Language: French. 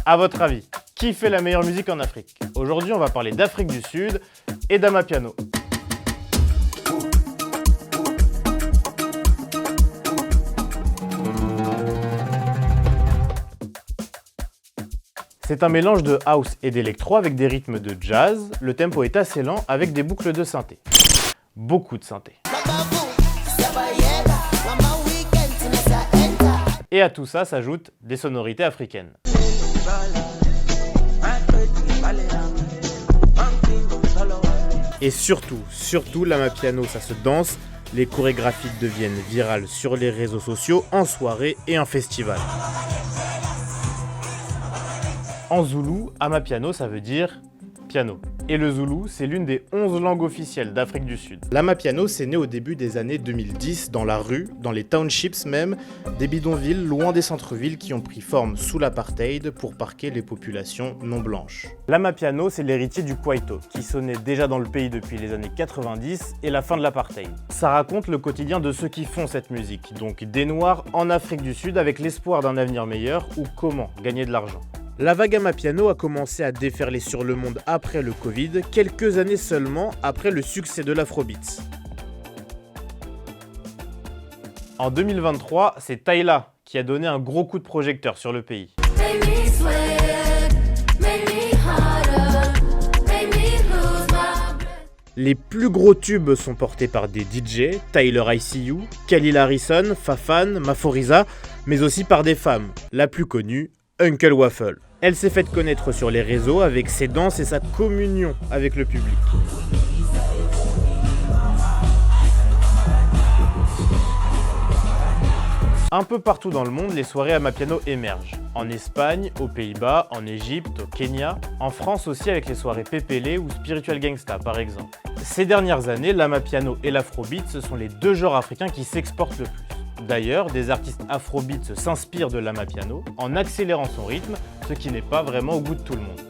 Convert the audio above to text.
À votre avis, qui fait la meilleure musique en Afrique? Aujourd'hui, on va parler d'Afrique du Sud et d'Amapiano. C'est un mélange de house et d'électro avec des rythmes de jazz. Le tempo est assez lent avec des boucles de synthé. Beaucoup de synthé. Et à tout ça s'ajoutent des sonorités africaines. Et surtout l'Amapiano, ça se danse. Les chorégraphies deviennent virales sur les réseaux sociaux, en soirée et en festival. En zoulou, Amapiano, ça veut dire piano. Et le zoulou, c'est l'une des 11 langues officielles d'Afrique du Sud. L'Amapiano, c'est né au début des années 2010, dans la rue, dans les townships même, des bidonvilles loin des centres-villes qui ont pris forme sous l'apartheid pour parquer les populations non blanches. L'Amapiano, c'est l'héritier du kwaito, qui sonnait déjà dans le pays depuis les années 90 et la fin de l'apartheid. Ça raconte le quotidien de ceux qui font cette musique, donc des Noirs en Afrique du Sud avec l'espoir d'un avenir meilleur ou comment gagner de l'argent. La vague Amapiano a commencé à déferler sur le monde après le Covid, quelques années seulement après le succès de l'Afrobeats. En 2023, c'est Tyla qui a donné un gros coup de projecteur sur le pays. Les plus gros tubes sont portés par des DJ, Tyler ICU, Khalil Harrison, Fafan, Maforiza, mais aussi par des femmes, la plus connue, Uncle Waffle. Elle s'est faite connaître sur les réseaux avec ses danses et sa communion avec le public. Un peu partout dans le monde, les soirées Amapiano émergent. En Espagne, aux Pays-Bas, en Égypte, au Kenya, en France aussi avec les soirées Pépélé ou Spiritual Gangsta par exemple. Ces dernières années, l'Amapiano et l'Afrobeat, ce sont les deux genres africains qui s'exportent le plus. D'ailleurs, des artistes afrobeats s'inspirent de l'Amapiano en accélérant son rythme, ce qui n'est pas vraiment au goût de tout le monde.